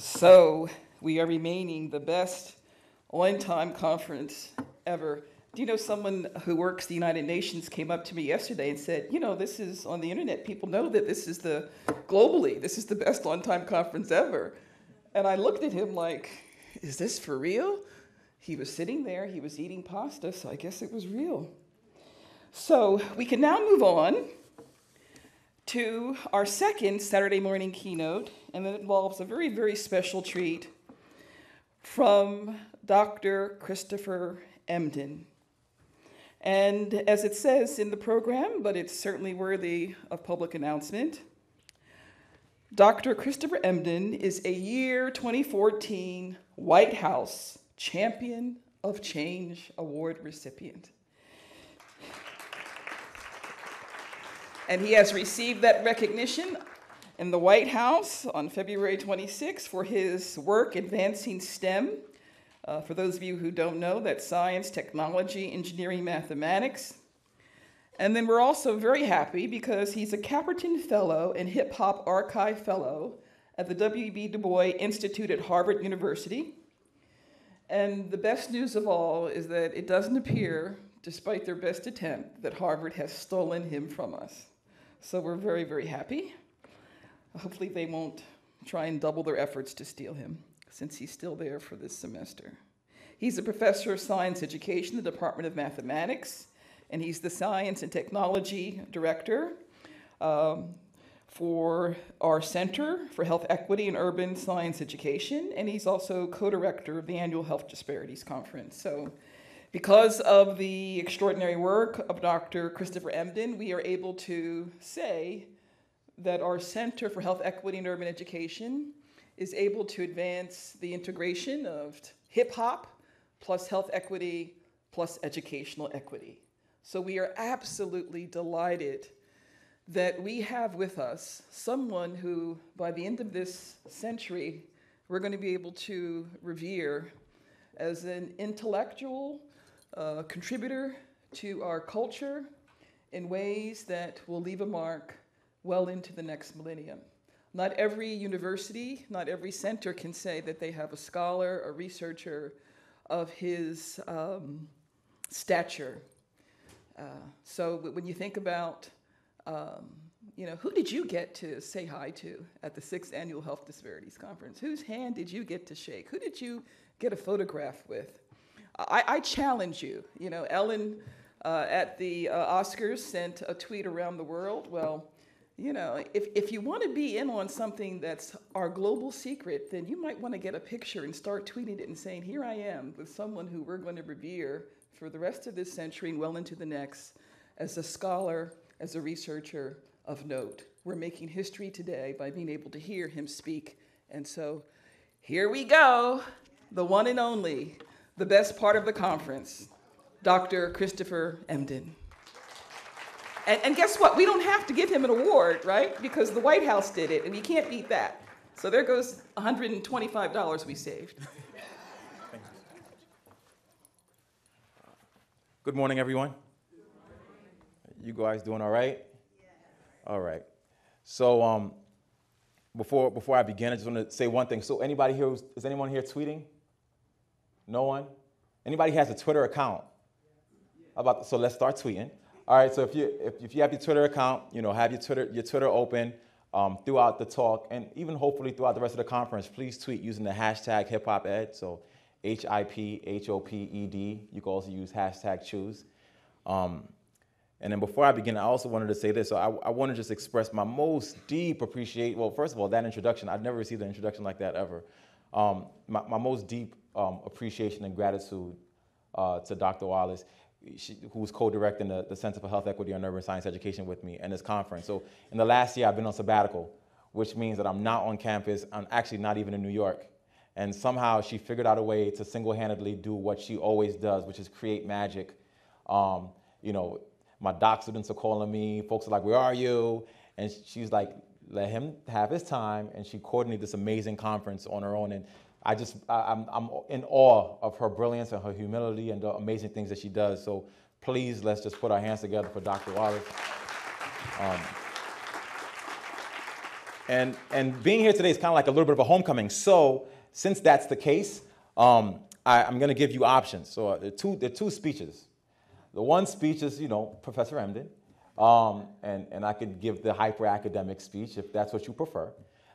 So we are remaining the best on-time conference ever. Do you know someone who works the United Nations came up to me yesterday and said, you know, this is on the internet. People know that this is globally, this is the best on-time conference ever. And I looked at him like, is this for real? He was sitting there, he was eating pasta, so I guess it was real. So we can now move on to our second Saturday morning keynote, and it involves a very, very special treat from Dr. Christopher Emdin. And as it says in the program, but it's certainly worthy of public announcement, Dr. Christopher Emdin is a year 2014 White House Champion of Change Award recipient. And he has received that recognition in the White House on February 26 for his work advancing STEM. For those of you who don't know, that's science, technology, engineering, mathematics. And then we're also very happy because he's a Caperton Fellow and Hip Hop Archive Fellow at the W.B. Du Bois Institute at Harvard University. And the best news of all is that it doesn't appear, despite their best attempt, that Harvard has stolen him from us. So we're very, very happy. Hopefully they won't try and double their efforts to steal him, since he's still there for this semester. He's a professor of science education in the Department of Mathematics, and he's the science and technology director for our Center for Health Equity and Urban Science Education, and he's also co-director of the annual Health Disparities Conference. So because of the extraordinary work of Dr. Christopher Emdin, we are able to say that our Center for Health Equity and Urban Education is able to advance the integration of hip-hop plus health equity plus educational equity. So we are absolutely delighted that we have with us someone who, by the end of this century, we're going to be able to revere as an intellectual contributor to our culture in ways that will leave a mark well into the next millennium. Not every university, not every center can say that they have a scholar, a researcher of his stature. So when you think about, who did you get to say hi to at the 6th Annual Health Disparities Conference? Whose hand did you get to shake? Who did you get a photograph with? I challenge you. Ellen at the Oscars sent a tweet around the world. Well, if you want to be in on something that's our global secret, then you might want to get a picture and start tweeting it and saying, here I am with someone who we're going to revere for the rest of this century and well into the next as a scholar, as a researcher of note. We're making history today by being able to hear him speak. And so here we go, the one and only, the best part of the conference, Dr. Christopher Emdin. And guess what? We don't have to give him an award, right? Because the White House did it, and you can't beat that. So there goes $125 we saved. Good morning, everyone. You guys doing all right? All right. So before I begin, I just want to say one thing. So anybody here, is anyone here tweeting? No one? Anybody has a Twitter account? So let's start tweeting. All right, so if you have your Twitter account, have your Twitter open throughout the talk, and even hopefully throughout the rest of the conference, please tweet using the hashtag HipHopEd, so HIPHOPED. You can also use hashtag CHEUSE. And then before I begin, I also wanted to say this. So I want to just express my most deep appreciation. Well, first of all, that introduction, I've never received an introduction like that ever. My most deep appreciation and gratitude to Dr. Wallace, who's co-directing the Center for Health Equity and Urban Science Education with me and this conference. So in the last year, I've been on sabbatical, which means that I'm not on campus. I'm actually not even in New York. And somehow she figured out a way to single-handedly do what she always does, which is create magic. My doc students are calling me. Folks are like, where are you? And she's like, let him have his time. And she coordinated this amazing conference on her own. And I'm in awe of her brilliance and her humility and the amazing things that she does. So please, let's just put our hands together for Dr. Wallace. And being here today is kind of like a little bit of a homecoming. So since that's the case, I'm going to give you options. So there are two speeches. The one speech is, Professor Emden, and I could give the hyper-academic speech if that's what you prefer.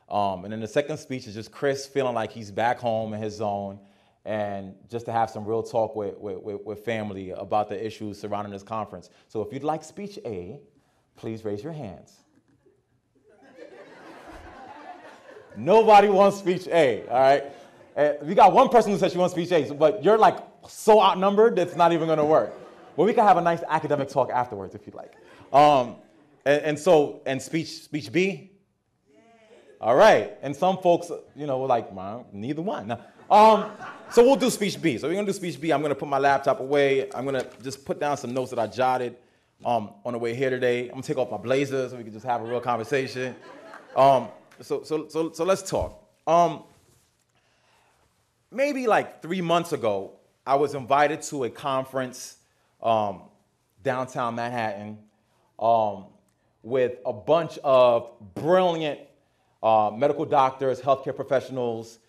And then the second speech is just Chris feeling like he's back home in his zone and just to have some real talk with family about the issues surrounding this conference. So if you'd like speech A, please raise your hands. Nobody wants speech A, all right? We got one person who said she wants speech A, but you're like so outnumbered that it's not even going to work. Well, we can have a nice academic talk afterwards if you'd like. And speech B? All right. And some folks, were like, neither one. Now, so we'll do speech B. So we're going to do speech B. I'm going to put my laptop away. I'm going to just put down some notes that I jotted on the way here today. I'm going to take off my blazer so we can just have a real conversation. So let's talk. Maybe like 3 months ago, I was invited to a conference downtown Manhattan with a bunch of brilliant medical doctors, healthcare professionals,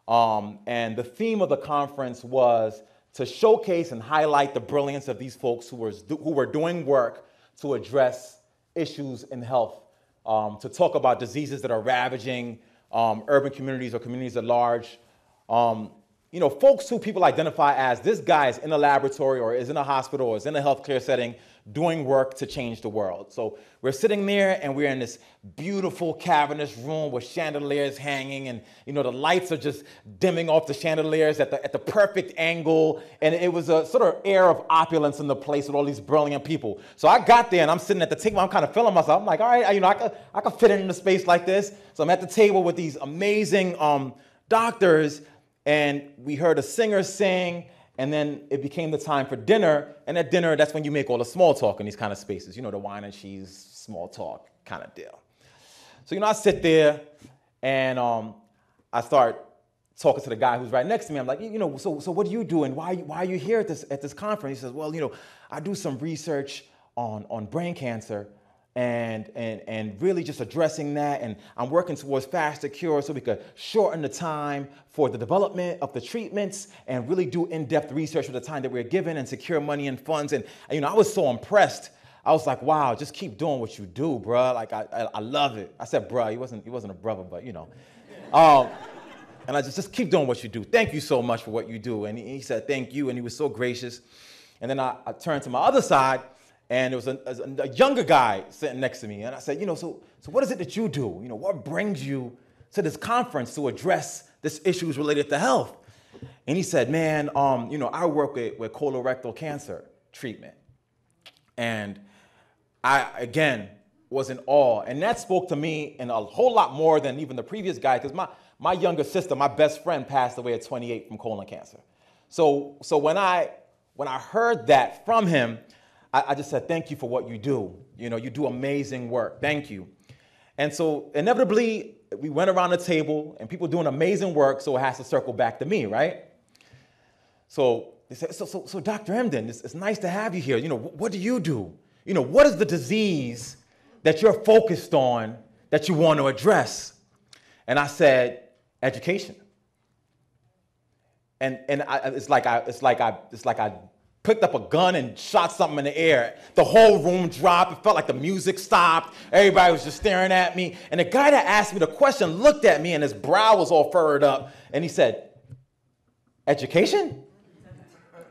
and the theme of the conference was to showcase and highlight the brilliance of these folks who were doing work to address issues in health, to talk about diseases that are ravaging urban communities or communities at large. Folks who people identify as this guy is in a laboratory or is in a hospital or is in a healthcare setting doing work to change the world. So we're sitting there and we're in this beautiful cavernous room with chandeliers hanging and, the lights are just dimming off the chandeliers at the perfect angle. And it was a sort of air of opulence in the place with all these brilliant people. So I got there and I'm sitting at the table. I'm kind of feeling myself. I'm like, all right, I could fit in a space like this. So I'm at the table with these amazing doctors. And we heard a singer sing, and then it became the time for dinner. And at dinner, that's when you make all the small talk in these kind of spaces, the wine and cheese, small talk kind of deal. So, I sit there, and I start talking to the guy who's right next to me. I'm like, so what do you do, and why are you here at this conference? He says, well, I do some research on brain cancer, and really just addressing that, and I'm working towards faster cures so we could shorten the time for the development of the treatments and really do in-depth research for the time that we're given and secure money and funds. And I was so impressed. I was like, wow, just keep doing what you do, bruh. Like, I love it. I said, bruh, he wasn't a brother, but and I just keep doing what you do. Thank you so much for what you do. And he said, thank you, and he was so gracious. And then I turned to my other side, and there was a younger guy sitting next to me. And I said, so what is it that you do? What brings you to this conference to address this issues related to health? And he said, man, I work with colorectal cancer treatment. And I, again, was in awe. And that spoke to me in a whole lot more than even the previous guy, because my younger sister, my best friend, passed away at 28 from colon cancer. So when I heard that from him, I just said, thank you for what you do. You do amazing work. Thank you. And so inevitably, we went around the table and people doing amazing work, so it has to circle back to me, right? So they said, so Dr. Emden, it's nice to have you here. What do you do? What is the disease that you're focused on that you want to address? And I said, education. And it's like I picked up a gun and shot something in the air. The whole room dropped. It felt like the music stopped. Everybody was just staring at me. And the guy that asked me the question looked at me and his brow was all furrowed up. And he said, education?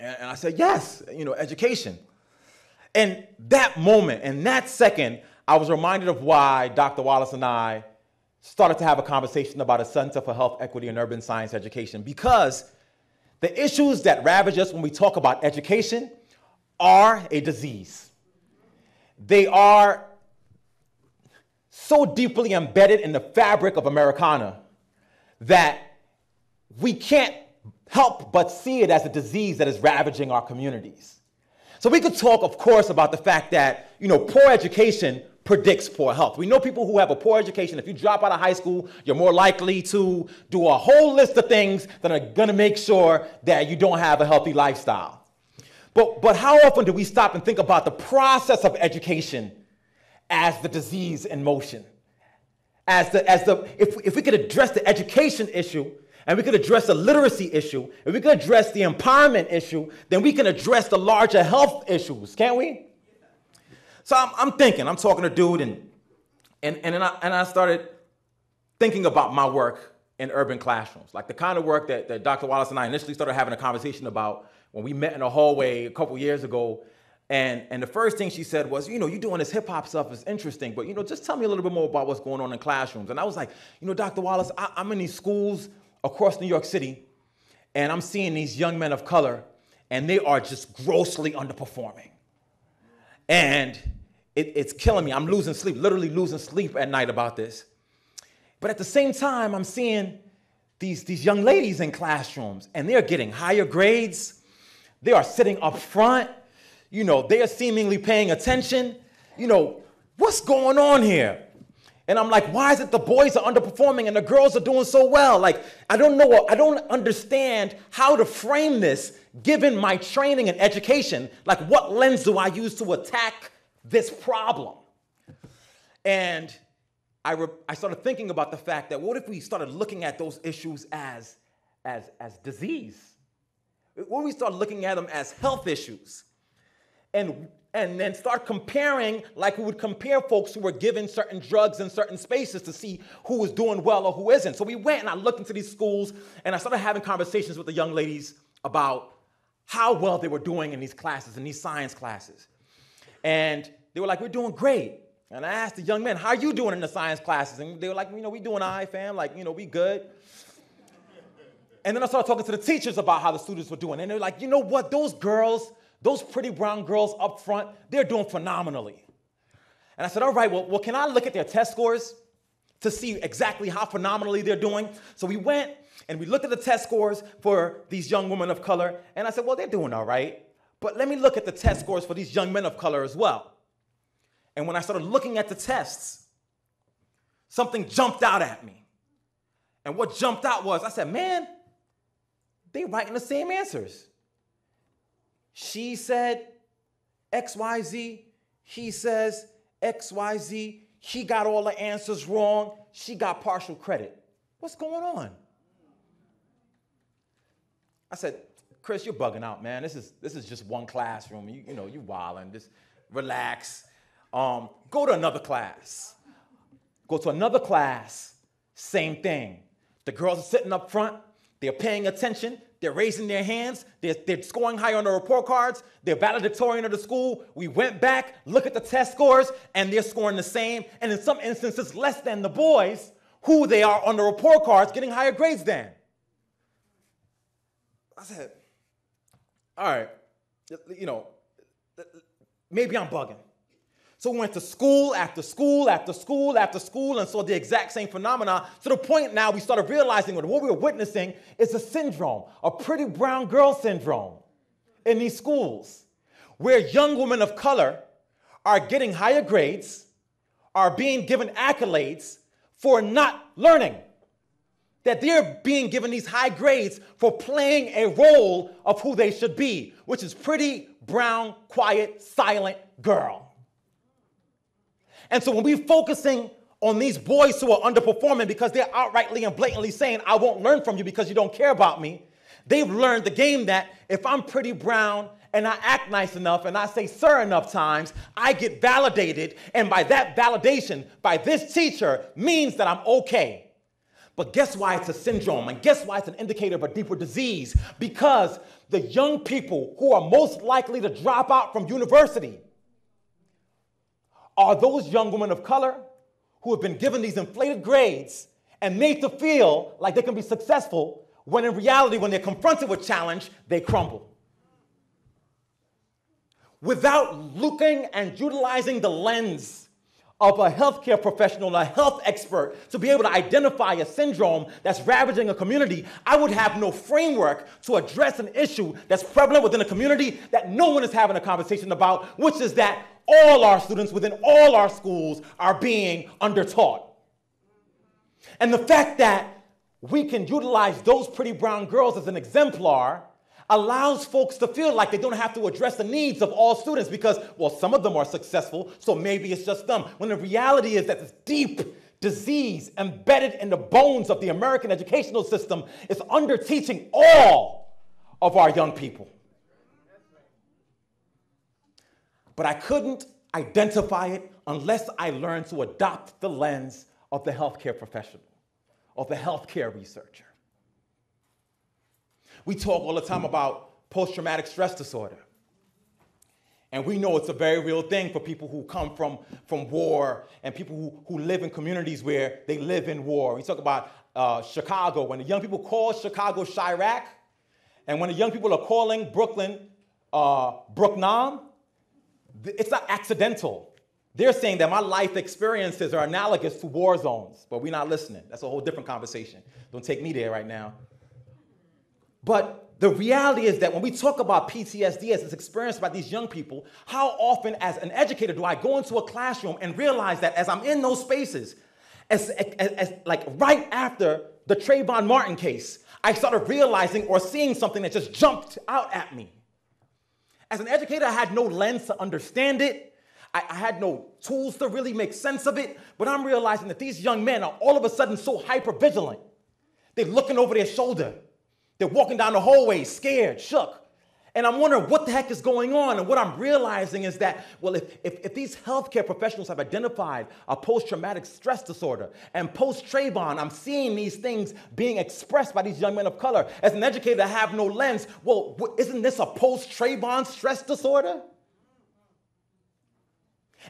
And I said, yes, education. And that moment, in that second, I was reminded of why Dr. Wallace and I started to have a conversation about a Center for Health Equity and Urban Science Education, because the issues that ravage us when we talk about education are a disease. They are so deeply embedded in the fabric of Americana that we can't help but see it as a disease that is ravaging our communities. So we could talk, of course, about the fact that, poor education predicts poor health. We know people who have a poor education. If you drop out of high school, you're more likely to do a whole list of things that are going to make sure that you don't have a healthy lifestyle. But how often do we stop and think about the process of education as the disease in motion? if we could address the education issue, and we could address the literacy issue, and we could address the empowerment issue, then we can address the larger health issues, can't we? So I'm thinking, I'm talking to dude, and I started thinking about my work in urban classrooms, like the kind of work that Dr. Wallace and I initially started having a conversation about when we met in a hallway a couple years ago. And the first thing she said was, you doing this hip hop stuff is interesting, but just tell me a little bit more about what's going on in classrooms. And I was like, Dr. Wallace, I'm in these schools across New York City, and I'm seeing these young men of color, and they are just grossly underperforming. And it's killing me. I'm losing sleep, literally losing sleep at night about this. But at the same time, I'm seeing these young ladies in classrooms, and they're getting higher grades. They are sitting up front. They are seemingly paying attention. What's going on here? And I'm like, why is it the boys are underperforming and the girls are doing so well? Like, I don't know. I don't understand how to frame this given my training and education. Like, what lens do I use to attack this problem? And I started thinking about the fact that what if we started looking at those issues as disease? What if we started looking at them as health issues? And then start comparing like we would compare folks who were given certain drugs in certain spaces to see who was doing well or who isn't. So we went and I looked into these schools and I started having conversations with the young ladies about how well they were doing in these classes, in these science classes. And they were like, we're doing great. And I asked the young men, how are you doing in the science classes? And they were like, we doing all right, fam. Like, we good. And then I started talking to the teachers about how the students were doing. And they were like, you know what, those pretty brown girls up front, they're doing phenomenally. And I said, all right, well, can I look at their test scores to see exactly how phenomenally they're doing? So we went and we looked at the test scores for these young women of color. And I said, well, they're doing all right. But let me look at the test scores for these young men of color as well. And when I started looking at the tests, something jumped out at me. And what jumped out was, I said, man, they writing the same answers. She said XYZ, he says XYZ, he got all the answers wrong, she got partial credit. What's going on? I said, Chris, you're bugging out, man. This is just one classroom. You wilding, just relax. Go to another class. Go to another class, same thing. The girls are sitting up front, they're paying attention, they're raising their hands, they're scoring high on the report cards, they're valedictorian of the school. We went back, look at the test scores, and they're scoring the same, and in some instances less than the boys who they are on the report cards getting higher grades than. I said, all right, maybe I'm bugging. So we went to school after school after school after school and saw the exact same phenomena to the point now we started realizing that what we were witnessing is a syndrome, a pretty brown girl syndrome in these schools where young women of color are getting higher grades, are being given accolades for not learning. That they're being given these high grades for playing a role of who they should be, which is pretty, brown, quiet, silent girl. And so when we're focusing on these boys who are underperforming because they're outrightly and blatantly saying, I won't learn from you because you don't care about me, they've learned the game that if I'm pretty brown and I act nice enough and I say sir enough times, I get validated, and by that validation, by this teacher, means that I'm okay. But guess why it's a syndrome, and guess why it's an indicator of a deeper disease? Because the young people who are most likely to drop out from university are those young women of color who have been given these inflated grades and made to feel like they can be successful when in reality, when they're confronted with challenge, they crumble. Without looking and utilizing the lens of a healthcare professional, a health expert, to be able to identify a syndrome that's ravaging a community, I would have no framework to address an issue that's prevalent within a community that no one is having a conversation about, which is that all our students within all our schools are being undertaught. And the fact that we can utilize those pretty brown girls as an exemplar allows folks to feel like they don't have to address the needs of all students because, well, some of them are successful, so maybe it's just them. When the reality is that this deep disease embedded in the bones of the American educational system is underteaching all of our young people. But I couldn't identify it unless I learned to adopt the lens of the healthcare professional, of the healthcare researcher. We talk all the time about post-traumatic stress disorder. And we know it's a very real thing for people who come from war and people who live in communities where they live in war. We talk about Chicago, when the young people call Chicago Chirac, and when the young people are calling Brooklyn Brooknam, it's not accidental. They're saying that my life experiences are analogous to war zones, but we're not listening. That's a whole different conversation. Don't take me there right now. But the reality is that when we talk about PTSD as it's experienced by these young people, how often as an educator do I go into a classroom and realize that as I'm in those spaces, as like right after the Trayvon Martin case, I started realizing or seeing something that just jumped out at me. As an educator, I had no lens to understand it. I had no tools to really make sense of it, but I'm realizing that these young men are all of a sudden so hyper-vigilant. They're looking over their shoulder. They're walking down the hallway, scared, shook. And I'm wondering what the heck is going on. And what I'm realizing is that, well, if these healthcare professionals have identified a post-traumatic stress disorder and post-Trayvon, I'm seeing these things being expressed by these young men of color. As an educator, I have no lens. Well, isn't this a post-Trayvon stress disorder?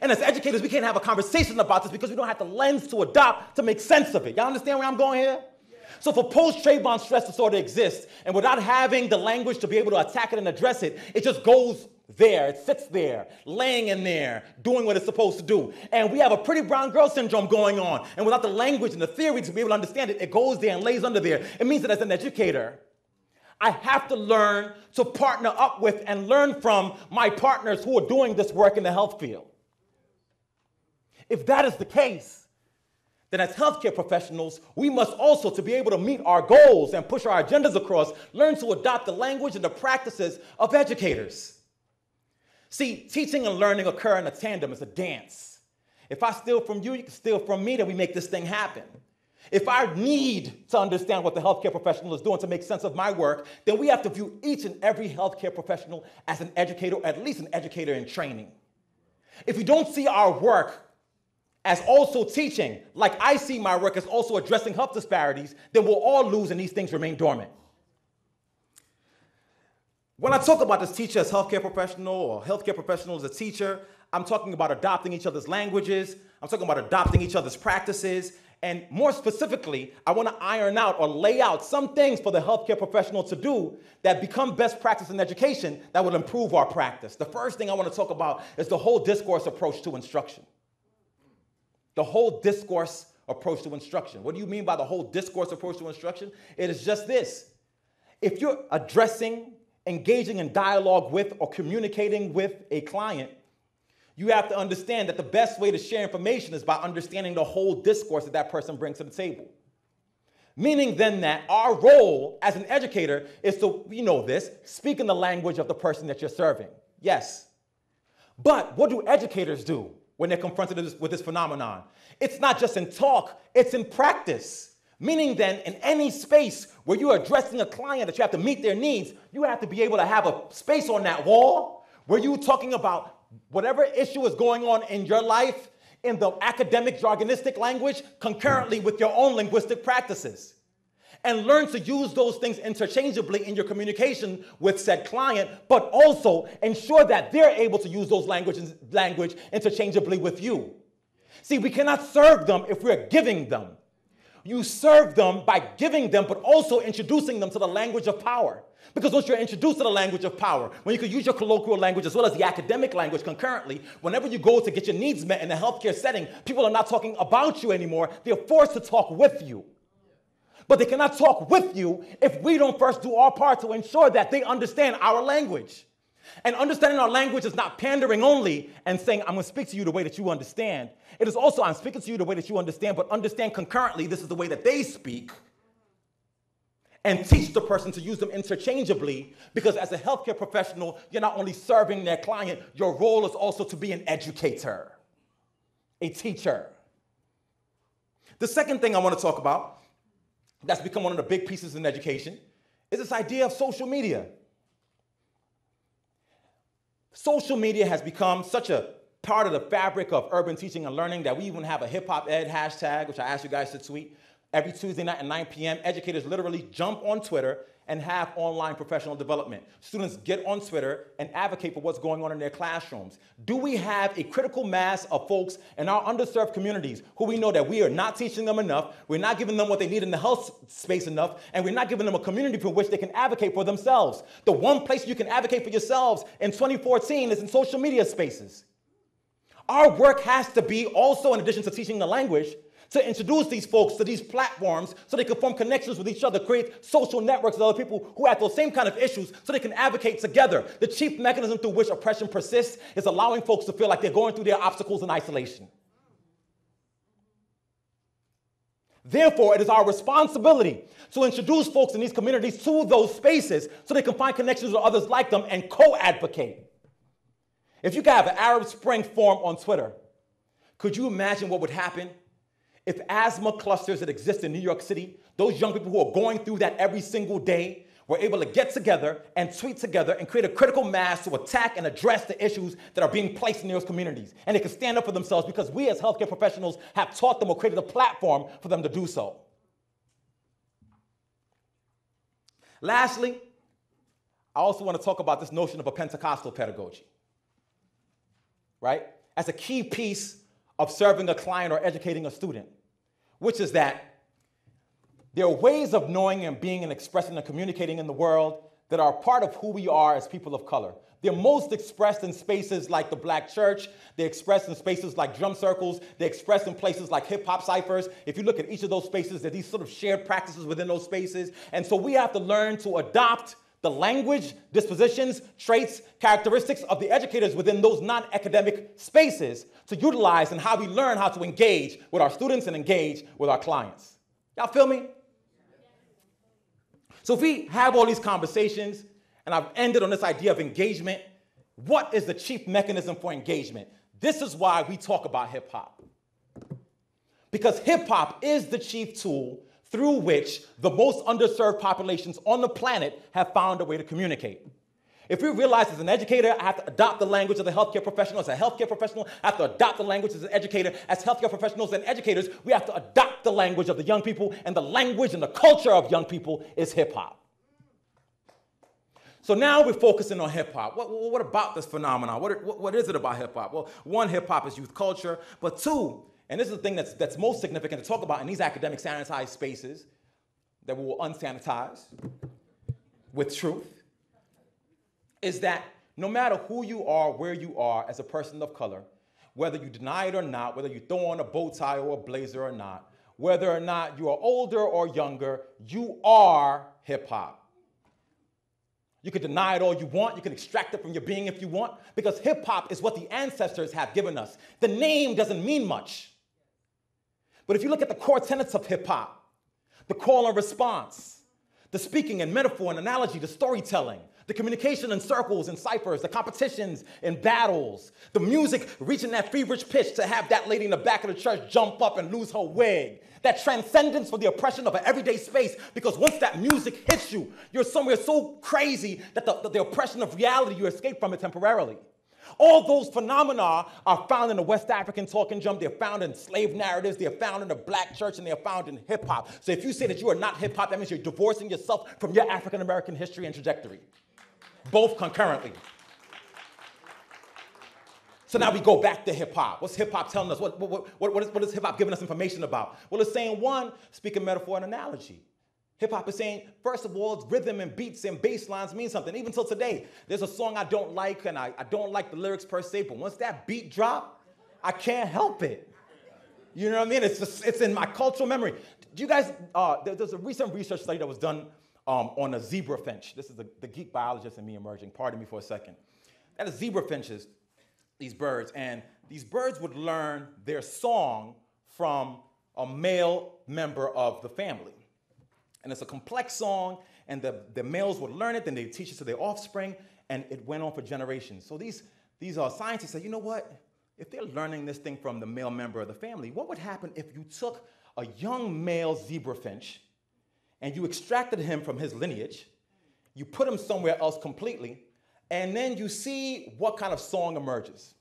And as educators, we can't have a conversation about this because we don't have the lens to adopt to make sense of it. Y'all understand where I'm going here? So if a post-Trayvon stress disorder exists, and without having the language to be able to attack it and address it, it just goes there, it sits there, laying in there, doing what it's supposed to do. And we have a pretty brown girl syndrome going on, and without the language and the theory to be able to understand it, it goes there and lays under there. It means that as an educator, I have to learn to partner up with and learn from my partners who are doing this work in the health field. If that is the case, then as healthcare professionals, we must also, to be able to meet our goals and push our agendas across, learn to adopt the language and the practices of educators. See, teaching and learning occur in a tandem. It's a dance. If I steal from you, you can steal from me, then we make this thing happen. If I need to understand what the healthcare professional is doing to make sense of my work, then we have to view each and every healthcare professional as an educator, or at least an educator in training. If we don't see our work as also teaching, like I see my work as also addressing health disparities, then we'll all lose and these things remain dormant. When I talk about this teacher as healthcare professional or healthcare professional as a teacher, I'm talking about adopting each other's languages, I'm talking about adopting each other's practices, and more specifically, I want to iron out or lay out some things for the healthcare professional to do that become best practice in education that will improve our practice. The first thing I want to talk about is the whole discourse approach to instruction. The whole discourse approach to instruction. What do you mean by the whole discourse approach to instruction? It is just this. If you're addressing, engaging in dialogue with, or communicating with a client, you have to understand that the best way to share information is by understanding the whole discourse that that person brings to the table. Meaning then that our role as an educator is to, you know this, speak in the language of the person that you're serving. Yes. But what do educators do when they're confronted with this phenomenon? It's not just in talk, it's in practice. Meaning then, in any space where you're addressing a client that you have to meet their needs, you have to be able to have a space on that wall where you're talking about whatever issue is going on in your life in the academic jargonistic language concurrently with your own linguistic practices. And learn to use those things interchangeably in your communication with said client, but also ensure that they're able to use those language interchangeably with you. See, we cannot serve them if we're giving them. You serve them by giving them, but also introducing them to the language of power. Because once you're introduced to the language of power, when you can use your colloquial language as well as the academic language concurrently, whenever you go to get your needs met in a healthcare setting, people are not talking about you anymore. They're forced to talk with you. But they cannot talk with you if we don't first do our part to ensure that they understand our language. And understanding our language is not pandering only and saying, I'm going to speak to you the way that you understand. It is also, I'm speaking to you the way that you understand, but understand concurrently this is the way that they speak. And teach the person to use them interchangeably, because as a healthcare professional, you're not only serving their client, your role is also to be an educator, a teacher. The second thing I want to talk about that's become one of the big pieces in education is this idea of social media. Social media has become such a part of the fabric of urban teaching and learning that we even have a hip hop ed hashtag, which I asked you guys to tweet. Every Tuesday night at 9 p.m., educators literally jump on Twitter and have online professional development. Students get on Twitter and advocate for what's going on in their classrooms. Do we have a critical mass of folks in our underserved communities who we know that we are not teaching them enough, we're not giving them what they need in the health space enough, and we're not giving them a community for which they can advocate for themselves? The one place you can advocate for yourselves in 2014 is in social media spaces. Our work has to be also, in addition to teaching the language, to introduce these folks to these platforms so they can form connections with each other, create social networks with other people who have those same kind of issues so they can advocate together. The chief mechanism through which oppression persists is allowing folks to feel like they're going through their obstacles in isolation. Therefore, it is our responsibility to introduce folks in these communities to those spaces so they can find connections with others like them and co-advocate. If you could have an Arab Spring forum on Twitter, could you imagine what would happen if asthma clusters that exist in New York City, those young people who are going through that every single day, were able to get together and tweet together and create a critical mass to attack and address the issues that are being placed in those communities? And they can stand up for themselves because we as healthcare professionals have taught them or created a platform for them to do so. Lastly, I also want to talk about this notion of a Pentecostal pedagogy, right? As a key piece of serving a client or educating a student, which is that there are ways of knowing and being and expressing and communicating in the world that are part of who we are as people of color. They're most expressed in spaces like the Black church. They're expressed in spaces like drum circles. They're expressed in places like hip-hop ciphers. If you look at each of those spaces, there are these sort of shared practices within those spaces. And so we have to learn to adopt the language, dispositions, traits, characteristics of the educators within those non-academic spaces to utilize in how we learn how to engage with our students and engage with our clients. Y'all feel me? So if we have all these conversations, and I've ended on this idea of engagement, what is the chief mechanism for engagement? This is why we talk about hip-hop. Because hip-hop is the chief tool through which the most underserved populations on the planet have found a way to communicate. If we realize as an educator, I have to adopt the language of the healthcare professional. As a healthcare professional, I have to adopt the language as an educator. As healthcare professionals and educators, we have to adopt the language of the young people, and the language and the culture of young people is hip-hop. So now we're focusing on hip-hop. What about this phenomenon? What is it about hip-hop? Well, one, hip-hop is youth culture, but two, and this is the thing that's most significant to talk about in these academic sanitized spaces that we will unsanitize with truth, is that no matter who you are, where you are as a person of color, whether you deny it or not, whether you throw on a bow tie or a blazer or not, whether or not you are older or younger, you are hip-hop. You can deny it all you want. You can extract it from your being if you want, because hip-hop is what the ancestors have given us. The name doesn't mean much. But if you look at the core tenets of hip-hop, the call and response, the speaking and metaphor and analogy, the storytelling, the communication in circles and ciphers, the competitions and battles, the music reaching that feverish pitch to have that lady in the back of the church jump up and lose her wig, that transcendence for the oppression of an everyday space, because once that music hits you, you're somewhere so crazy that the oppression of reality, you escape from it temporarily. All those phenomena are found in the West African talking drum. They're found in slave narratives. They're found in the Black church, and they're found in hip-hop. So if you say that you are not hip-hop, that means you're divorcing yourself from your African-American history and trajectory, both concurrently. So now we go back to hip-hop. What's hip-hop telling us? What is hip-hop giving us information about? Well, it's saying, one, speaking metaphor and analogy. Hip-hop is saying, first of all, rhythm and beats and bass lines mean something. Even till today, there's a song I don't like, and I don't like the lyrics per se, but once that beat drop, I can't help it. You know what I mean? It's in my cultural memory. Do you guys, there's a recent research study that was done on a zebra finch. This is the geek biologist in me emerging. Pardon me for a second. That is zebra finches, these birds, and these birds would learn their song from a male member of the family. And it's a complex song, and the males would learn it, then they teach it to their offspring, and it went on for generations. So these scientists said, you know what? If they're learning this thing from the male member of the family, what would happen if you took a young male zebra finch, and you extracted him from his lineage, you put him somewhere else completely, and then you see what kind of song emerges.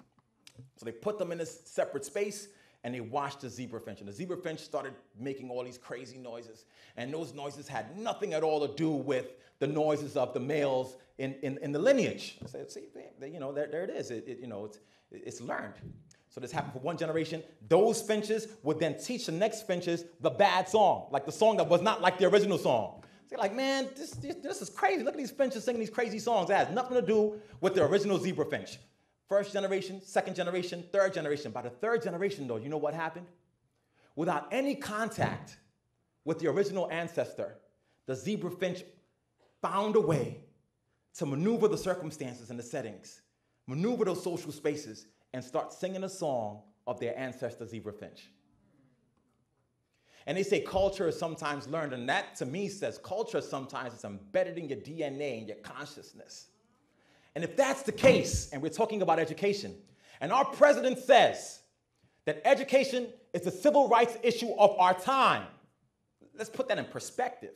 So they put them in this separate space, and they watched the zebra finch. And the zebra finch started making all these crazy noises. And those noises had nothing at all to do with the noises of the males in the lineage. So, see, you know, there it is. It's learned. So this happened for one generation. Those finches would then teach the next finches the bad song, like the song that was not like the original song. So you're like, man, this is crazy. Look at these finches singing these crazy songs. It has nothing to do with the original zebra finch. First generation, second generation, third generation. By the third generation, though, you know what happened? Without any contact with the original ancestor, the zebra finch found a way to maneuver the circumstances and the settings, maneuver those social spaces, and start singing a song of their ancestor zebra finch. And they say culture is sometimes learned, and that to me says culture sometimes is embedded in your DNA and your consciousness. And if that's the case, and we're talking about education, and our president says that education is the civil rights issue of our time, let's put that in perspective.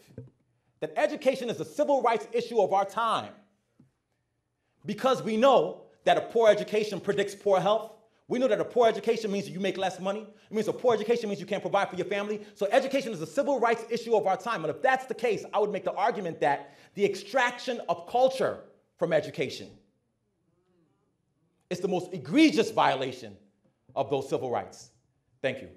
That education is the civil rights issue of our time. Because we know that a poor education predicts poor health. We know that a poor education means you make less money. It means a poor education means you can't provide for your family. So education is a civil rights issue of our time. And if that's the case, I would make the argument that the extraction of culture from education is the most egregious violation of those civil rights. Thank you.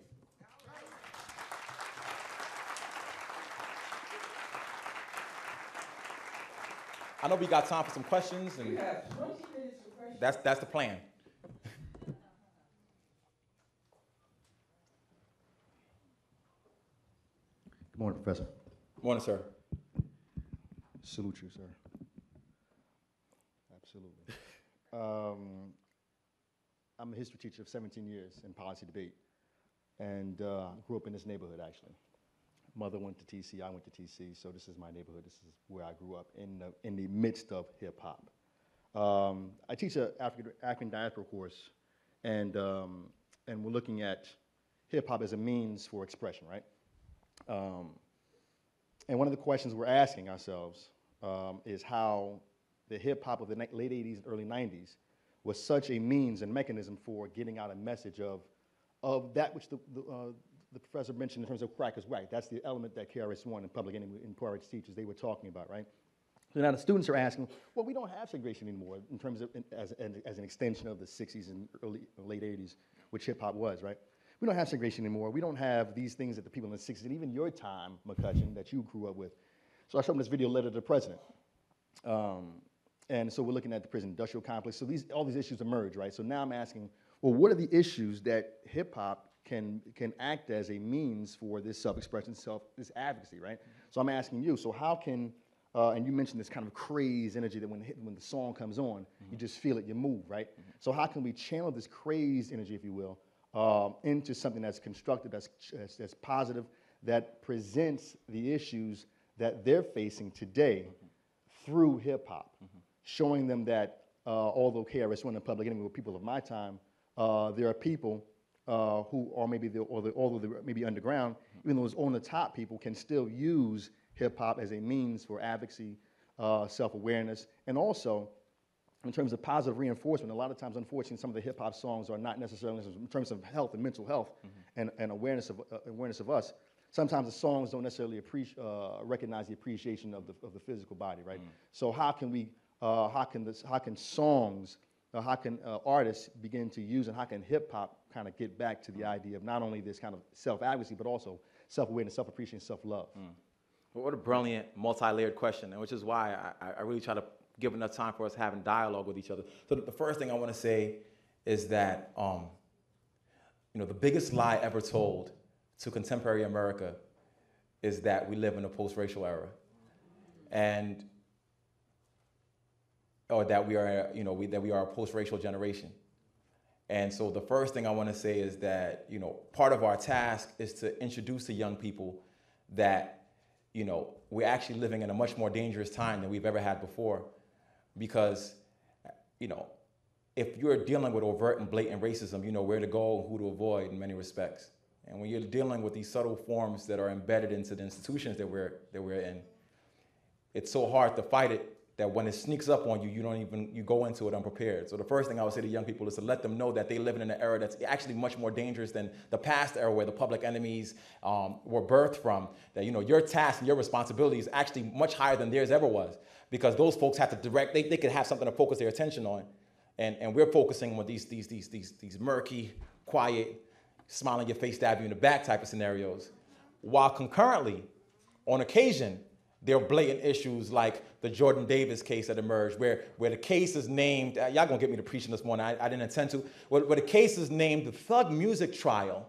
I know we got time for some questions, and have 20 minutes for questions. that's the plan. Good morning, Professor. Morning, sir. Salute you, sir. Absolutely. I'm a history teacher of 17 years in policy debate, and grew up in this neighborhood, actually. Mother went to TC, I went to TC, so this is my neighborhood. This is where I grew up, in the midst of hip-hop. I teach an African diaspora course, and we're looking at hip-hop as a means for expression, right? And one of the questions we're asking ourselves is how the hip-hop of the late 80s and early 90s was such a means and mechanism for getting out a message of that which the professor mentioned in terms of crack is right. That's the element that KRS-One and Public Enemy and poor rights teachers, they were talking about, right? So now the students are asking, well, we don't have segregation anymore in terms of as an extension of the 60s and late 80s, which hip-hop was, right? We don't have segregation anymore. We don't have these things that the people in the 60s, and even your time, McCutcheon, that you grew up with. So I showed them this video letter to the president. And so we're looking at the prison industrial complex. So all these issues emerge, right? So now I'm asking, well, what are the issues that hip-hop can act as a means for this self-expression, this advocacy, right? So I'm asking you, so how can, and you mentioned this kind of craze energy that when the song comes on, you just feel it, you move, right? So how can we channel this crazed energy, if you will, into something that's constructive, that's positive, that presents the issues that they're facing today through hip-hop, showing them that although KRS-One and Public Enemy were people of my time, there are people who are although they're maybe underground, even those on the top people can still use hip-hop as a means for advocacy, self-awareness, and also in terms of positive reinforcement. A lot of times, unfortunately, some of the hip-hop songs are not necessarily in terms of health and mental health and awareness of us. Sometimes the songs don't necessarily recognize the appreciation of the physical body, right? So how can artists begin to use, and how can hip-hop kind of get back to the idea of not only this kind of self-advocacy, but also self-awareness, self-appreciation, self-love? Well, what a brilliant, multi-layered question, and which is why I really try to give enough time for us having dialogue with each other. So the first thing I want to say is that the biggest lie ever told to contemporary America is that we live in a post-racial era, or that we are, that we are a post-racial generation. And so the first thing I want to say is that, part of our task is to introduce to young people that, we're actually living in a much more dangerous time than we've ever had before. Because, if you're dealing with overt and blatant racism, you know where to go and who to avoid in many respects. And when you're dealing with these subtle forms that are embedded into the institutions that we're in, it's so hard to fight it that when it sneaks up on you, you go into it unprepared. So the first thing I would say to young people is to let them know that they live in an era that's actually much more dangerous than the past era where the public enemies were birthed from. That, you know, your task and your responsibility is actually much higher than theirs ever was, because those folks have to direct, they could have something to focus their attention on. And we're focusing on these murky, quiet, smile in your face, stab you in the back type of scenarios. While concurrently, on occasion, there are blatant issues like the Jordan Davis case that emerged, where the case is named, y'all gonna get me to preaching this morning, I didn't intend to, where the case is named the Thug Music Trial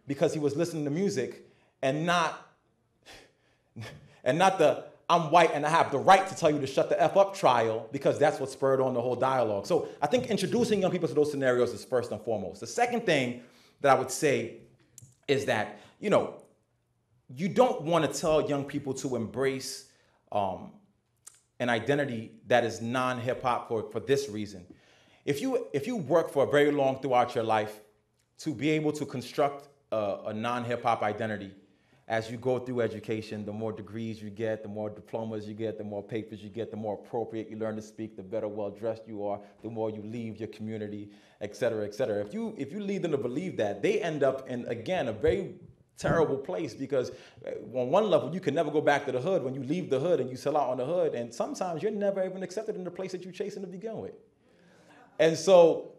because he was listening to music and not the I'm white and I have the right to tell you to shut the F up trial, because that's what spurred on the whole dialogue. So I think introducing young people to those scenarios is first and foremost. The second thing that I would say is that, you know, you don't want to tell young people to embrace an identity that is non-hip hop for this reason. If you work for a very long throughout your life to be able to construct a non-hip hop identity, as you go through education, the more degrees you get, the more diplomas you get, the more papers you get, the more appropriate you learn to speak, the better well-dressed you are, the more you leave your community, et cetera, et cetera. If you lead them to believe that, they end up in, again, a very terrible place, because on one level, you can never go back to the hood when you leave the hood and you sell out on the hood, and sometimes you're never even accepted in the place that you're chasing to begin with. And so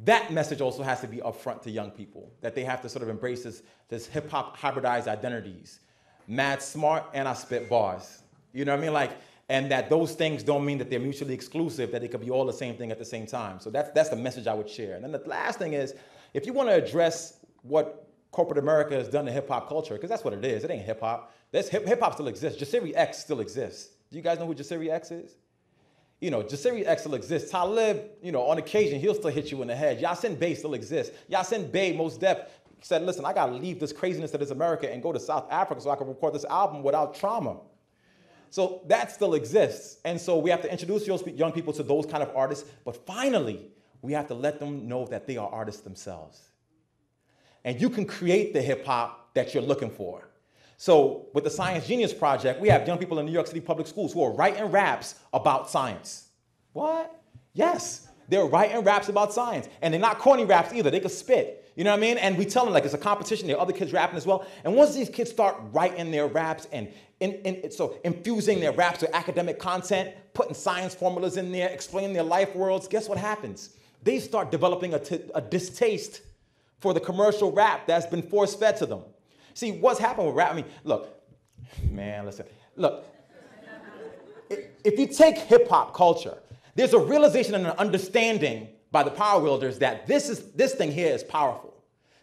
that message also has to be upfront to young people, that they have to sort of embrace this hip-hop hybridized identities. Mad smart and I spit bars. You know what I mean? Like, and that those things don't mean that they're mutually exclusive, that they could be all the same thing at the same time. So that's the message I would share. And then the last thing is, if you want to address what corporate America has done to hip-hop culture, because that's what it is. It ain't hip-hop. Hip-hop still exists. Jasiri X still exists. Do you guys know who Jasiri X is? You know, Jasiri X still exists. Talib, you know, on occasion, he'll still hit you in the head. Yasin Bey still exists. Yasin Bey, most def, said, listen, I got to leave this craziness that is America and go to South Africa so I can record this album without trauma. So that still exists. And so we have to introduce young people to those kind of artists. But finally, we have to let them know that they are artists themselves. And you can create the hip hop that you're looking for. So with the Science Genius Project, we have young people in New York City public schools who are writing raps about science. What? Yes, they're writing raps about science. And they're not corny raps either. They can spit. You know what I mean? And we tell them, like, it's a competition. There are other kids rapping as well. And once these kids start writing their raps and so infusing their raps with academic content, putting science formulas in there, explaining their life worlds, guess what happens? They start developing a distaste for the commercial rap that's been force-fed to them. See, what's happened with rap, I mean, look, man, listen. Look, if you take hip-hop culture, there's a realization and an understanding by the power wielders that this thing here is powerful.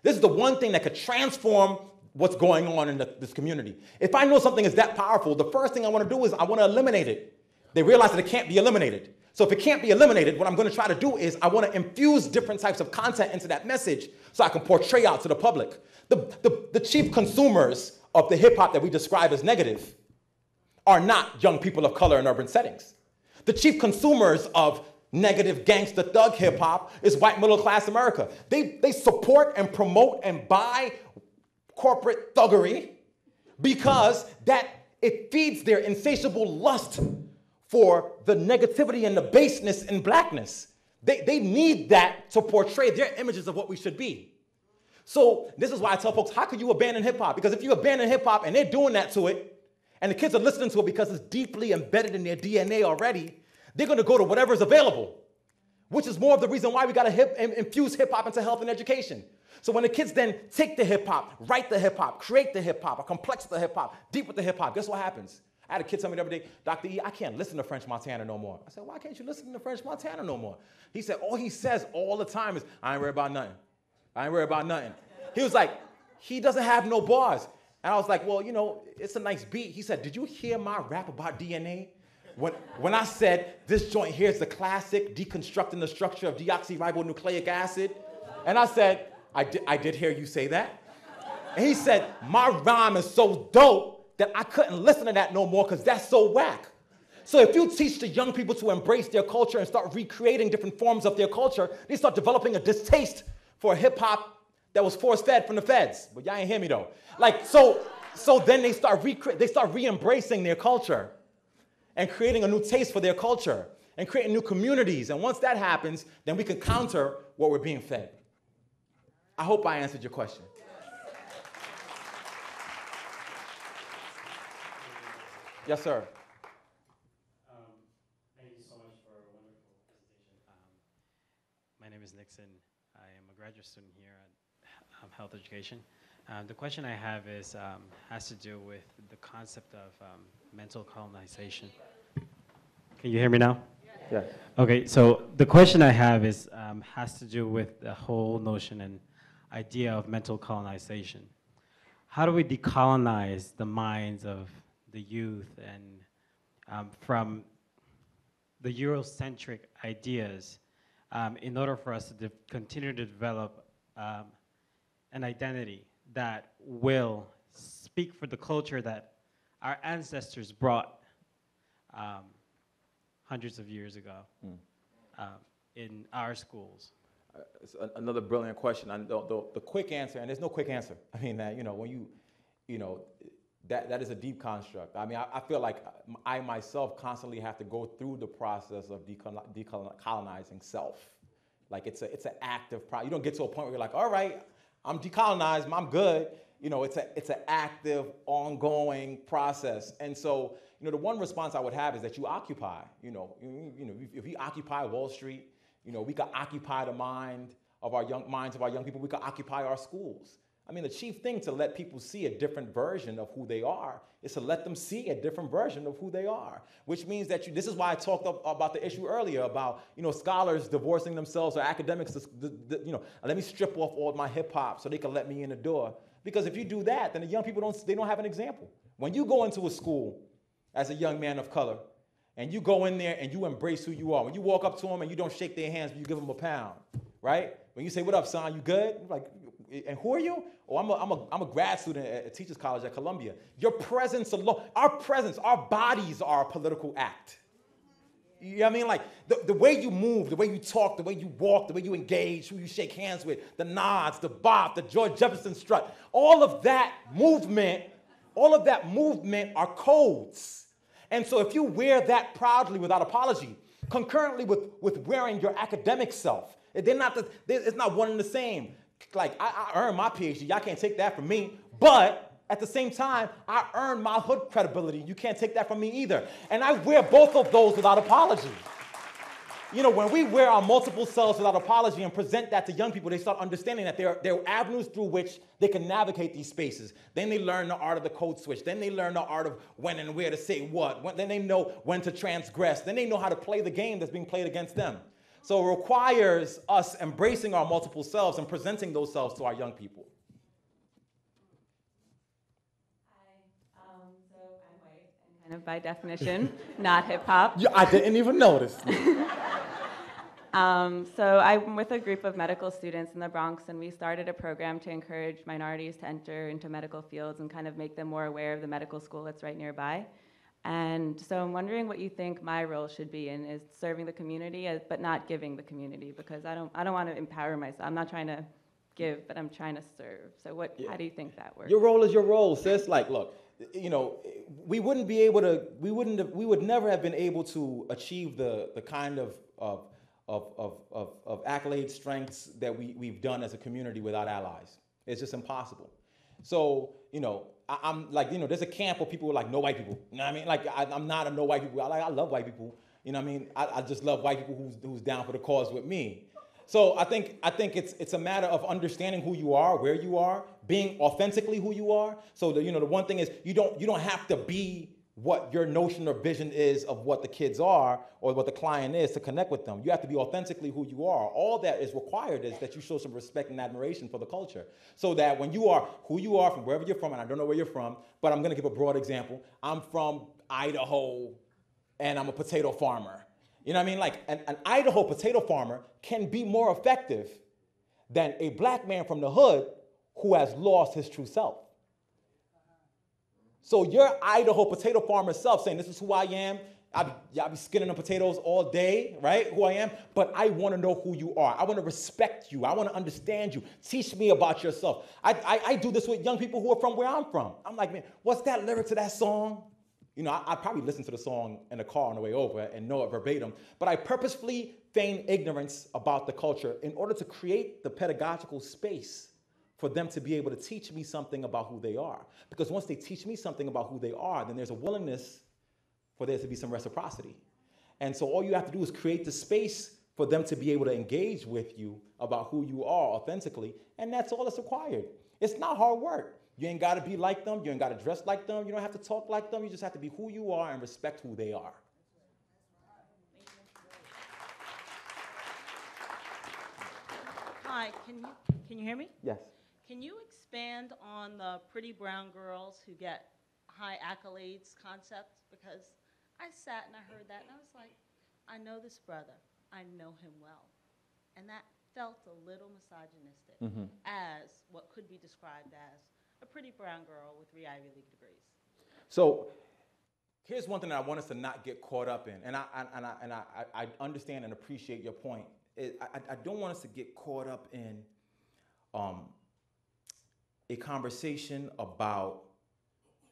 This is the one thing that could transform what's going on in this community. If I know something is that powerful, the first thing I want to do is I want to eliminate it. They realize that it can't be eliminated. So if it can't be eliminated, what I'm going to try to do is I want to infuse different types of content into that message so I can portray out to the public. The chief consumers of the hip hop that we describe as negative are not young people of color in urban settings. The chief consumers of negative gangster thug hip hop is white middle class America. They support and promote and buy corporate thuggery because it feeds their insatiable lust for the negativity and the baseness in blackness. They need that to portray their images of what we should be. So this is why I tell folks, how could you abandon hip-hop? Because if you abandon hip-hop and they're doing that to it, and the kids are listening to it because it's deeply embedded in their DNA already, they're going to go to whatever's available, which is more of the reason why we got to infuse hip-hop into health and education. So when the kids then take the hip-hop, write the hip-hop, create the hip-hop, or complex the hip-hop, deep with the hip-hop, guess what happens? I had a kid tell me the other day, Dr. E, I can't listen to French Montana no more. I said, why can't you listen to French Montana no more? He said, all he says all the time is, I ain't worried about nothing. I ain't worried about nothing. He was like, he doesn't have no bars. And I was like, well, you know, it's a nice beat. He said, did you hear my rap about DNA? When I said, this joint here is the classic deconstructing the structure of deoxyribonucleic acid. And I said, I did hear you say that. And he said, my rhyme is so dope that I couldn't listen to that no more because that's so whack. So if you teach the young people to embrace their culture and start recreating different forms of their culture, they start developing a distaste for hip-hop that was force-fed from the feds. But y'all ain't hear me though. Like, so then they start re-embracing their culture and creating a new taste for their culture and creating new communities. And once that happens, then we can counter what we're being fed. I hope I answered your question. Yes, sir. Thank you so much for a wonderful presentation. My name is Nixon. I am a graduate student here at Health Education. The question I have is has to do with the concept of mental colonization. Can you hear me now? Yeah. Okay, so the question I have is has to do with the whole notion and idea of mental colonization. How do we decolonize the minds of the youth and from the Eurocentric ideas in order for us to continue to develop an identity that will speak for the culture that our ancestors brought hundreds of years ago in our schools? It's another brilliant question. And the quick answer, and there's no quick answer. I mean, when that is a deep construct. I mean, I feel like I myself constantly have to go through the process of decolonizing self. Like it's an active process. You don't get to a point where you're like, all right, I'm decolonized, I'm good. It's an active, ongoing process. And so, the one response I would have is that you occupy. If we occupy Wall Street, we could occupy the minds of our young people. We could occupy our schools. I mean, the chief thing to let people see a different version of who they are is to let them see a different version of who they are, which means that this is why I talked about the issue earlier about, scholars divorcing themselves or academics, let me strip off all my hip hop so they can let me in the door. Because if you do that, then the young people don't have an example. When you go into a school as a young man of color and you go in there and you embrace who you are, when you walk up to them and you don't shake their hands, but you give them a pound, right? When you say, "What up, son? You good?" You're like, "And who are you?" "Oh, I'm a grad student at Teachers College at Columbia." Your presence alone, our bodies are a political act. You know what I mean? Like the way you move, the way you talk, the way you walk, the way you engage, who you shake hands with, the nods, the bop, the George Jefferson strut, all of that movement are codes. And so if you wear that proudly without apology, concurrently with wearing your academic self, it's not one and the same. Like, I earned my Ph.D. Y'all can't take that from me. But at the same time, I earned my hood credibility. You can't take that from me either. And I wear both of those without apology. When we wear our multiple selves without apology and present that to young people, they start understanding that there are avenues through which they can navigate these spaces. Then they learn the art of the code switch. Then they learn the art of when and where to say what. Then they know when to transgress. Then they know how to play the game that's being played against them. So it requires us embracing our multiple selves and presenting those selves to our young people. Hi, so I'm white and kind of by definition, not hip hop. Yeah, I didn't even notice. So I'm with a group of medical students in the Bronx, and we started a program to encourage minorities to enter into medical fields and kind of make them more aware of the medical school that's right nearby. And so I'm wondering what you think my role should be in is serving the community, but not giving the community, because I don't want to empower myself. I'm not trying to give, but I'm trying to serve. So how do you think that works? Your role is your role, sis. Like, look, we would never have been able to achieve the kind of accolade strengths that we've done as a community without allies. It's just impossible. So, I'm like, there's a camp of people who are like, no white people. You know what I mean? Like, I'm not a no white people. I love white people. You know what I mean? I just love white people who's down for the cause with me. So I think it's a matter of understanding who you are, where you are, being authentically who you are. So the one thing is you don't have to be what your notion or vision is of what the kids are or what the client is to connect with them. You have to be authentically who you are. All that is required is that you show some respect and admiration for the culture. So that when you are who you are from wherever you're from, and I don't know where you're from, but I'm gonna give a broad example. I'm from Idaho and I'm a potato farmer. You know what I mean? Like an Idaho potato farmer can be more effective than a black man from the hood who has lost his true self. So your Idaho potato farmer self saying, this is who I am, I'll be skinning the potatoes all day, right? Who I am, but I want to know who you are. I want to respect you. I want to understand you. Teach me about yourself. I do this with young people who are from where I'm from. I'm like, man, what's that lyric to that song? You know, I probably listen to the song in the car on the way over and know it verbatim, but I purposefully feign ignorance about the culture in order to create the pedagogical space for them to be able to teach me something about who they are. Because once they teach me something about who they are, then there's a willingness for there to be some reciprocity. And so all you have to do is create the space for them to be able to engage with you about who you are authentically, and that's all that's required. It's not hard work. You ain't gotta be like them, you ain't gotta dress like them, you don't have to talk like them, you just have to be who you are and respect who they are. Hi, can you hear me? Yes. Can you expand on the pretty brown girls who get high accolades concept? Because I sat and I heard that and I was like, I know this brother, I know him well. And that felt a little misogynistic as what could be described as a pretty brown girl with 3 Ivy League degrees. So here's one thing that I want us to not get caught up in, and I understand and appreciate your point. I don't want us to get caught up in a conversation about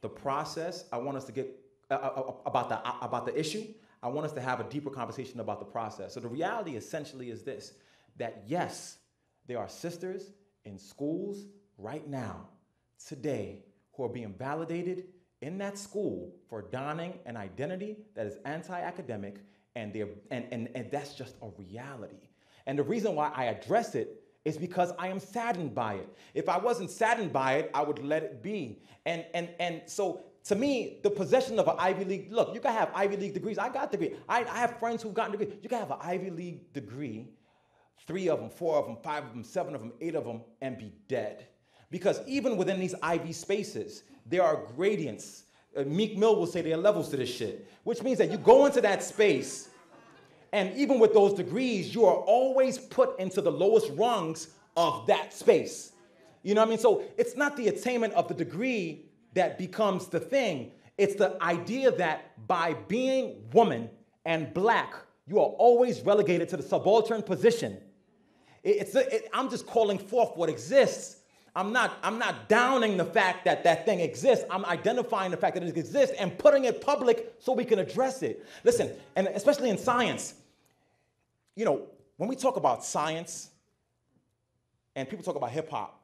the process. I want us to get about the issue. I want us to have a deeper conversation about the process. So the reality essentially is this, that yes, there are sisters in schools right now, today, who are being validated in that school for donning an identity that is anti-academic, and that's just a reality. And the reason why I address it is because I am saddened by it. If I wasn't saddened by it, I would let it be. And so to me, the possession of an Ivy League, look, you can have Ivy League degrees. I got a degree. I have friends who've gotten degrees. You can have an Ivy League degree, 3 of them, 4 of them, 5 of them, 7 of them, 8 of them, and be dead. Because even within these Ivy spaces, there are gradients. Meek Mill will say there are levels to this shit, which means that you go into that space, and even with those degrees, you are always put into the lowest rungs of that space. You know what I mean? So it's not the attainment of the degree that becomes the thing. It's the idea that by being woman and black, you are always relegated to the subaltern position. I'm just calling forth what exists. I'm not downing the fact that that thing exists. I'm identifying the fact that it exists and putting it public so we can address it. Listen, and especially in science, you know, when we talk about science and people talk about hip hop,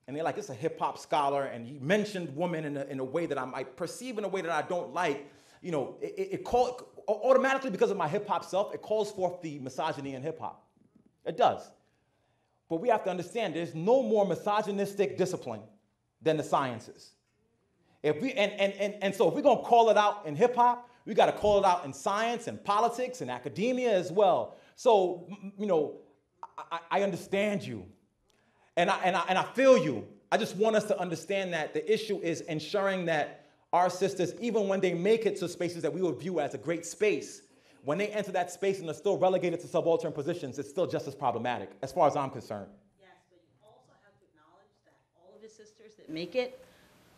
and they're like, it's a hip hop scholar, and he mentioned woman in a way that I might perceive in a way that I don't like, you know, automatically because of my hip hop self, it calls forth the misogyny in hip hop. It does. But we have to understand there's no more misogynistic discipline than the sciences. If we so if we're gonna call it out in hip hop, we gotta call it out in science and politics and academia as well. So, you know, I understand you. And I feel you. I just want us to understand that the issue is ensuring that our sisters, even when they make it to spaces that we would view as a great space, when they enter that space and they're still relegated to subaltern positions, it's still just as problematic, as far as I'm concerned. Yes, but you also have to acknowledge that all of the sisters that make it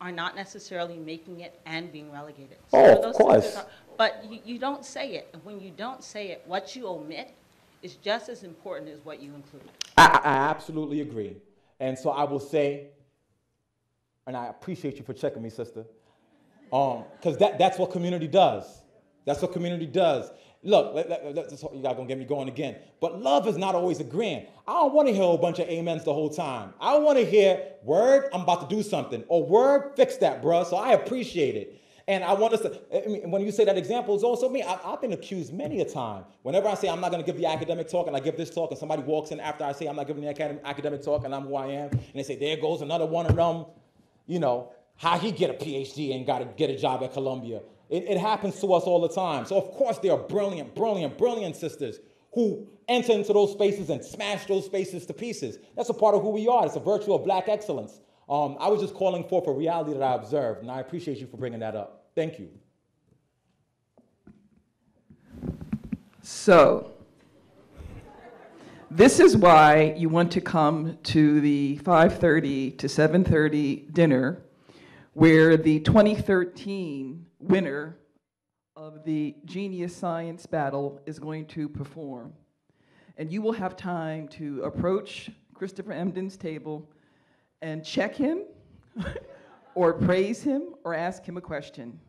are not necessarily making it and being relegated. So of course. But you don't say it. And when you don't say it, what you omit is just as important as what you include. I absolutely agree. And so I will say, and I appreciate you for checking me, sister, because that's what community does. That's what community does. Look, you guys gonna get me going again. But love is not always agreeing. I don't want to hear a bunch of amens the whole time. I want to hear, word, I'm about to do something. Or word, fix that, bruh. So I appreciate it. And I want us to, I mean, when you say that example, it's also me. I've been accused many a time. Whenever I say I'm not going to give the academic talk and I give this talk and somebody walks in after I say I'm not giving the academic talk and I'm who I am, and they say, there goes another one of them, you know, how he get a Ph.D. and got to get a job at Columbia. It happens to us all the time. So of course there are brilliant, brilliant, brilliant sisters who enter into those spaces and smash those spaces to pieces. That's a part of who we are. It's a virtue of black excellence. I was just calling forth a reality that I observed, and I appreciate you for bringing that up. Thank you. So, this is why you want to come to the 5:30 to 7:30 dinner, where the 2013 winner of the Genius Science Battle is going to perform. And you will have time to approach Christopher Emdin's table and check him or praise him or ask him a question,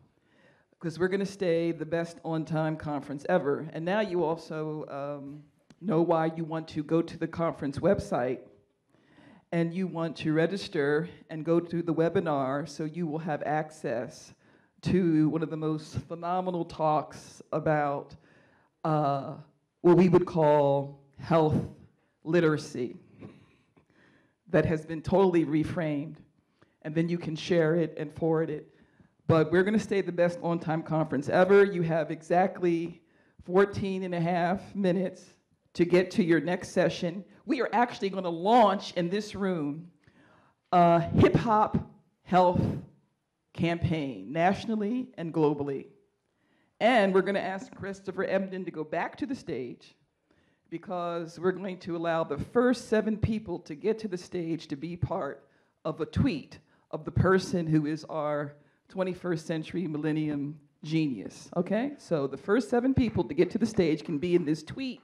because we're going to stay the best on-time conference ever. And now you also know why you want to go to the conference website and you want to register and go to the webinar, so you will have access to one of the most phenomenal talks about what we would call health literacy that has been totally reframed. And then you can share it and forward it. But we're going to stay the best on-time conference ever. You have exactly 14 and a half minutes to get to your next session. We are actually going to launch in this room a hip-hop health campaign, nationally and globally. And we're going to ask Christopher Emdin to go back to the stage, because we're going to allow the first 7 people to get to the stage to be part of a tweet of the person who is our 21st century millennium genius, okay? So the first 7 people to get to the stage can be in this tweet